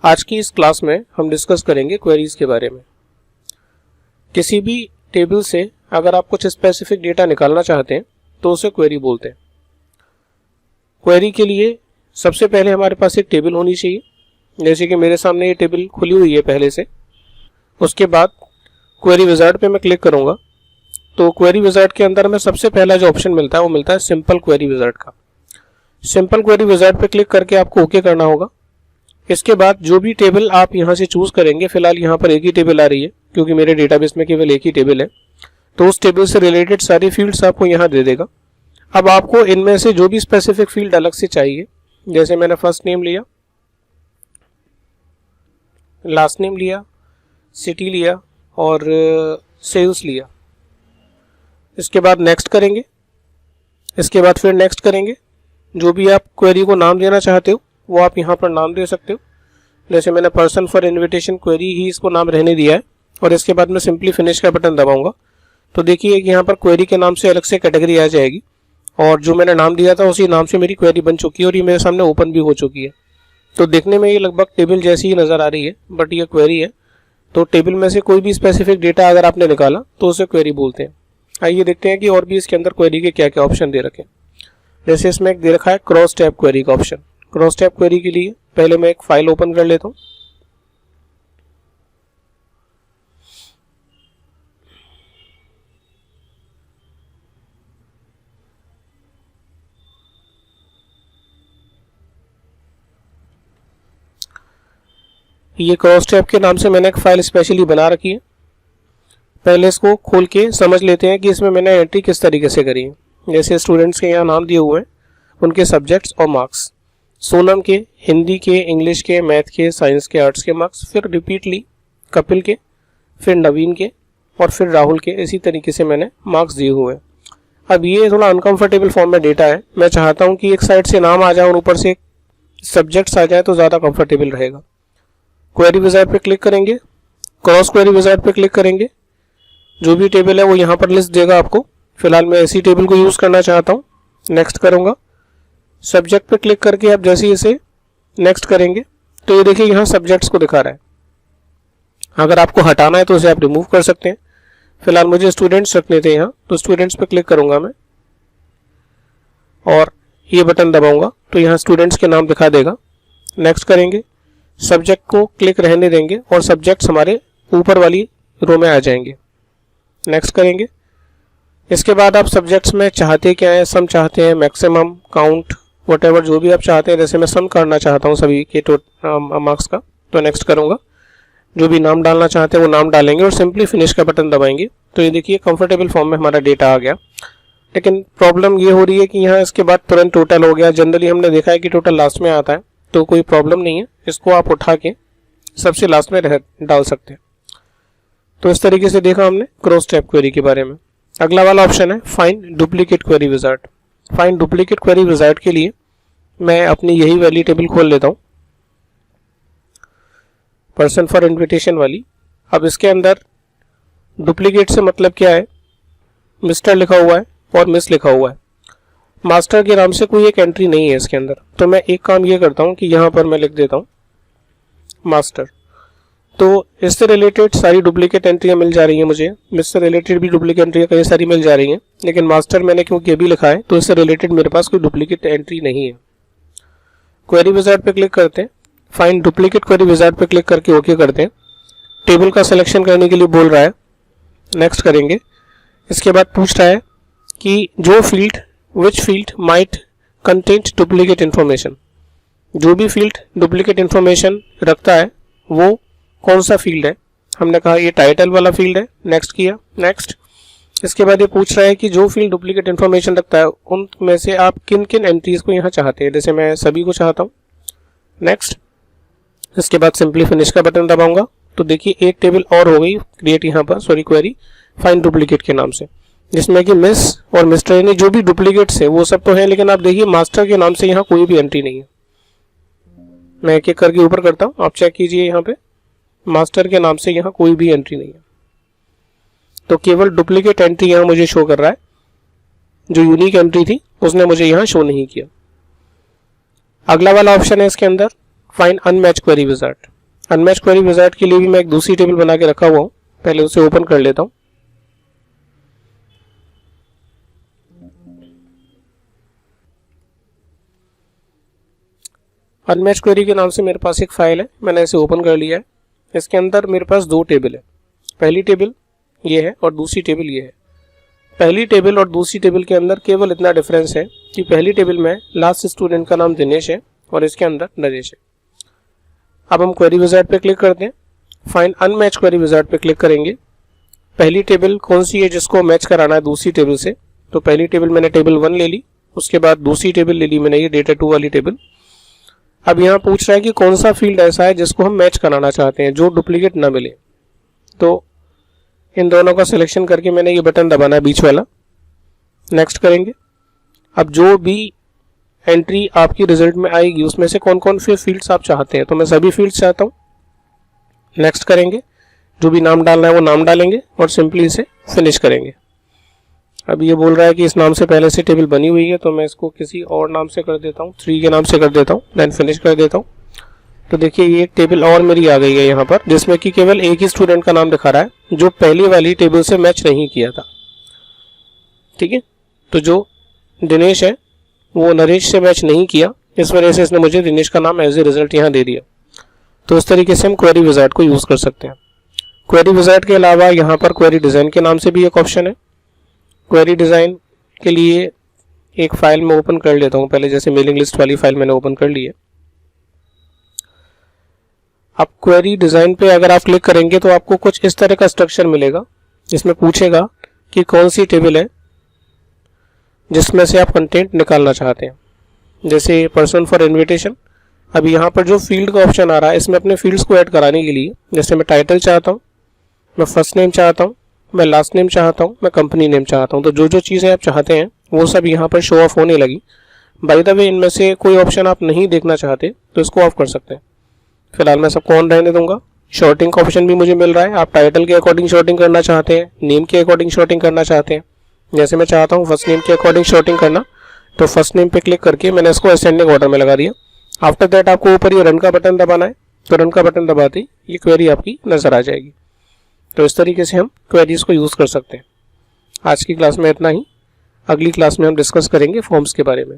आज की इस क्लास में हम डिस्कस करेंगे क्वेरीज के बारे में। किसी भी टेबल से अगर आप कुछ स्पेसिफिक डेटा निकालना चाहते हैं तो उसे क्वेरी बोलते हैं। क्वेरी के लिए सबसे पहले हमारे पास एक टेबल होनी चाहिए, जैसे कि मेरे सामने ये टेबल खुली हुई है पहले से। उसके बाद क्वेरी विजार्ड पे मैं क्लिक करूंगा तो क्वेरी विजार्ड के अंदर में सबसे पहला जो ऑप्शन मिलता है वो मिलता है सिंपल क्वेरी विजार्ड का। सिंपल क्वेरी विजार्ड पे क्लिक करके आपको ओके करना होगा। इसके बाद जो भी टेबल आप यहाँ से चूज करेंगे, फिलहाल यहाँ पर एक ही टेबल आ रही है क्योंकि मेरे डेटाबेस में केवल एक ही टेबल है, तो उस टेबल से रिलेटेड सारी फील्ड्स आपको यहाँ दे देगा। अब आपको इनमें से जो भी स्पेसिफिक फील्ड अलग से चाहिए, जैसे मैंने फर्स्ट नेम लिया, लास्ट नेम लिया, सिटी लिया और सेल्स लिया। इसके बाद नेक्स्ट करेंगे, इसके बाद फिर नेक्स्ट करेंगे। जो भी आप क्वेरी को नाम देना चाहते हो वो आप यहाँ पर नाम दे सकते हो, जैसे मैंने पर्सन फॉर इन्विटेशन क्वेरी ही इसको नाम रहने दिया है। और इसके बाद मैं सिंपली फिनिश का बटन दबाऊंगा तो देखिए कि यहाँ पर क्वेरी के नाम से अलग से कैटेगरी आ जाएगी और जो मैंने नाम दिया था उसी नाम से मेरी क्वेरी बन चुकी है और ये मेरे सामने ओपन भी हो चुकी है। तो देखने में ये लगभग टेबल जैसी ही नज़र आ रही है, बट ये क्वेरी है। तो टेबल में से कोई भी स्पेसिफिक डेटा अगर आपने निकाला तो उसे क्वेरी बोलते हैं। आइए देखते हैं कि और भी इसके अंदर क्वेरी के क्या क्या ऑप्शन दे रखे हैं। जैसे इसमें एक दे रखा है क्रॉस टैब क्वेरी का ऑप्शन। क्रॉस टैब क्वेरी के लिए पहले मैं एक फाइल ओपन कर लेता हूँ। ये क्रॉस टैब के नाम से मैंने एक फाइल स्पेशली बना रखी है। पहले इसको खोल के समझ लेते हैं कि इसमें मैंने एंट्री किस तरीके से करी है। जैसे स्टूडेंट्स के यहाँ नाम दिए हुए हैं, उनके सब्जेक्ट्स और मार्क्स, सोनम के, हिंदी के, इंग्लिश के, मैथ के, साइंस के, आर्ट्स के मार्क्स, फिर रिपीटली कपिल के, फिर नवीन के और फिर राहुल के। इसी तरीके से मैंने मार्क्स दिए हुए हैं। अब ये थोड़ा अनकंफर्टेबल फॉर्म में डेटा है, मैं चाहता हूँ कि एक साइड से नाम आ जाए और ऊपर से सब्जेक्ट्स आ जाए तो ज़्यादा कंफर्टेबल रहेगा। क्वेरी विजार्ड पे क्लिक करेंगे, क्रॉस क्वेरी विजार्ड पे क्लिक करेंगे। जो भी टेबल है वो यहाँ पर लिस्ट देगा आपको। फिलहाल मैं इसी टेबल को यूज़ करना चाहता हूँ, नेक्स्ट करूँगा। सब्जेक्ट पे क्लिक करके आप जैसे इसे नेक्स्ट करेंगे तो ये देखिए यहाँ सब्जेक्ट्स को दिखा रहा है। अगर आपको हटाना है तो इसे आप रिमूव कर सकते हैं। फिलहाल मुझे स्टूडेंट्स रखने थे यहाँ, तो स्टूडेंट्स पे क्लिक करूँगा मैं और ये बटन दबाऊँगा तो यहाँ स्टूडेंट्स के नाम दिखा देगा। नेक्स्ट करेंगे, सब्जेक्ट को क्लिक रहने देंगे और सब्जेक्ट्स हमारे ऊपर वाली रो में आ जाएंगे। नेक्स्ट करेंगे। इसके बाद आप सब्जेक्ट्स में चाहते क्या है, सम चाहते हैं, मैक्सिमम, काउंट, व्हाटएवर जो भी आप चाहते हैं। जैसे मैं सम करना चाहता हूँ सभी के मार्क्स का, तो नेक्स्ट करूँगा। जो भी नाम डालना चाहते हैं वो नाम डालेंगे और सिंपली फिनिश का बटन दबाएंगे तो ये देखिए कंफर्टेबल फॉर्म में हमारा डेटा आ गया। लेकिन प्रॉब्लम ये हो रही है कि यहाँ इसके बाद तुरंत टोटल हो गया। जनरली हमने देखा है कि टोटल लास्ट में आता है, तो कोई प्रॉब्लम नहीं है, इसको आप उठा के सबसे लास्ट में डाल सकते हैं। तो इस तरीके से देखा हमने क्रॉस टैब क्वेरी के बारे में। अगला वाला ऑप्शन है find duplicate query wizard. Find duplicate query wizard के लिए मैं अपनी यही वाली टेबल खोल लेता हूँ, पर्सन फॉर इन्विटेशन वाली। अब इसके अंदर डुप्लीकेट से मतलब क्या है, मिस्टर लिखा हुआ है और मिस लिखा हुआ है। मास्टर के नाम से कोई एक एंट्री नहीं है इसके अंदर, तो मैं एक काम ये करता हूँ कि यहाँ पर मैं लिख देता हूँ मास्टर। तो इससे रिलेटेड सारी डुप्लीकेट एंट्रियाँ मिल जा रही हैं मुझे, मिस से रिलेटेड भी डुप्लीकेट एंट्रियाँ कई सारी मिल जा रही हैं, लेकिन मास्टर मैंने क्योंकि अभी लिखा है तो इससे रिलेटेड मेरे पास कोई डुप्लीकेट एंट्री नहीं है। क्वेरी विजार्ड पे क्लिक करते हैं, फाइंड डुप्लीकेट क्वेरी विजार्ड पे क्लिक करके ओके करते हैं। टेबल का सिलेक्शन करने के लिए बोल रहा है, नेक्स्ट करेंगे। इसके बाद पूछ रहा है कि जो field, which field might content duplicate information. जो भी फील्ड डुप्लीकेट इन्फॉर्मेशन रखता है वो कौन सा फील्ड है। हमने कहा ये टाइटल वाला फील्ड है, नेक्स्ट किया, नेक्स्ट। इसके बाद ये पूछ रहा है कि जो फील्ड डुप्लीकेट इन्फॉर्मेशन रखता है उनमें से आप किन किन एंट्रीज को यहाँ चाहते हैं। जैसे मैं सभी को चाहता हूँ, नेक्स्ट। इसके बाद सिंपली फिनिश का बटन दबाऊंगा तो देखिए एक टेबल और हो गई क्रिएट यहाँ पर, सॉरी क्वेरी फाइंड डुप्लीकेट के नाम से, जिसमें कि मिस और मिस्टर यानी जो भी डुप्लीकेट्स है वो सब तो है, लेकिन आप देखिए मास्टर के नाम से यहाँ कोई भी एंट्री नहीं है। मैं एक एक करके ऊपर करता हूँ, आप चेक कीजिए यहाँ पे मास्टर के नाम से यहाँ कोई भी एंट्री नहीं है, तो केवल डुप्लीकेट एंट्री यहाँ मुझे शो कर रहा है। जो यूनिक एंट्री थी उसने मुझे यहाँ शो नहीं किया। अगला वाला ऑप्शन है इसके अंदर find unmatch query wizard. Unmatch query wizard के लिए भी मैं एक दूसरी टेबल बना के रखा हुआ हूँ, पहले उसे ओपन कर लेता हूँ। अनमैच क्वेरी के नाम से मेरे पास एक फाइल है, मैंने इसे ओपन कर लिया है। इसके अंदर मेरे पास दो टेबल है, पहली टेबल ये है और दूसरी टेबल ये है। पहली टेबल और दूसरी टेबल के अंदर केवल इतना डिफरेंस है कि पहली टेबल में लास्ट स्टूडेंट का नाम दिनेश है और इसके अंदर नरेश है। अब हम क्वेरी विजार्ड पे क्लिक करते हैं, फाइंड अनमैच क्वेरी विजार्ड पे क्लिक करेंगे। पहली टेबल कौन सी है जिसको मैच कराना है दूसरी टेबल से, तो पहली टेबल मैंने टेबल 1 ले ली, उसके बाद दूसरी टेबल ले ली मैंने ये डेटा 2 वाली टेबल। अब यहाँ पूछ रहा है कि कौन सा फील्ड ऐसा है जिसको हम मैच कराना चाहते हैं, जो डुप्लीकेट ना मिले। तो इन दोनों का सिलेक्शन करके मैंने ये बटन दबाना है बीच वाला, नेक्स्ट करेंगे। अब जो भी एंट्री आपकी रिजल्ट में आएगी उसमें से कौन कौन से फील्ड्स आप चाहते हैं, तो मैं सभी फील्ड्स चाहता हूँ, नेक्स्ट करेंगे। जो भी नाम डालना है वो नाम डालेंगे और सिंपली इसे फिनिश करेंगे। अब ये बोल रहा है कि इस नाम से पहले से टेबल बनी हुई है, तो मैं इसको किसी और नाम से कर देता हूँ, 3 के नाम से कर देता हूँ, देन फिनिश कर देता हूँ। तो देखिए ये एक टेबल और मेरी आ गई है यहाँ पर, जिसमें कि केवल एक ही स्टूडेंट का नाम दिखा रहा है जो पहली वाली टेबल से मैच नहीं किया था। ठीक है, तो जो दिनेश है वो नरेश से मैच नहीं किया, इस वजह से इसने मुझे दिनेश का नाम एज ए रिजल्ट यहाँ दे दिया। तो इस तरीके से हम क्वेरी विजार्ड को यूज़ कर सकते हैं। क्वेरी विजार्ड के अलावा यहाँ पर क्वेरी डिज़ाइन के नाम से भी एक ऑप्शन है। क्वेरी डिज़ाइन के लिए एक फाइल में ओपन कर लेता हूँ पहले, जैसे मेलिंग लिस्ट वाली फाइल मैंने ओपन कर ली है। अब क्वेरी डिज़ाइन पे अगर आप क्लिक करेंगे तो आपको कुछ इस तरह का स्ट्रक्चर मिलेगा, जिसमें पूछेगा कि कौन सी टेबल है जिसमें से आप कंटेंट निकालना चाहते हैं, जैसे पर्सन फॉर इन्विटेशन। अब यहाँ पर जो फील्ड का ऑप्शन आ रहा है, इसमें अपने फील्ड्स को ऐड कराने के लिए, जैसे मैं टाइटल चाहता हूँ, मैं फर्स्ट नेम चाहता हूँ, मैं लास्ट नेम चाहता हूँ, मैं कंपनी नेम चाहता हूँ। तो जो जो चीज़ें आप चाहते हैं वो सब यहाँ पर शो ऑफ होने लगी। बाय द वे इनमें से कोई ऑप्शन आप नहीं देखना चाहते तो इसको ऑफ कर सकते हैं। फिलहाल मैं सबको ऑन रहने दूंगा। शॉर्टिंग का ऑप्शन भी मुझे मिल रहा है, आप टाइटल के अकॉर्डिंग शॉर्टिंग करना चाहते हैं, नेम के अकॉर्डिंग शॉर्टिंग करना चाहते हैं। जैसे मैं चाहता हूँ फर्स्ट नेम के अकॉर्डिंग शॉर्टिंग करना, तो फर्स्ट नेम पे क्लिक करके मैंने इसको असेंडिंग ऑर्डर में लगा दिया। आफ्टर दैट आपको ऊपर ये रन का बटन दबाना है, तो रन का बटन दबाते ही ये क्वेरी आपकी नजर आ जाएगी। तो इस तरीके से हम क्वेरीज को यूज़ कर सकते हैं। आज की क्लास में इतना ही, अगली क्लास में हम डिस्कस करेंगे फॉर्म्स के बारे में।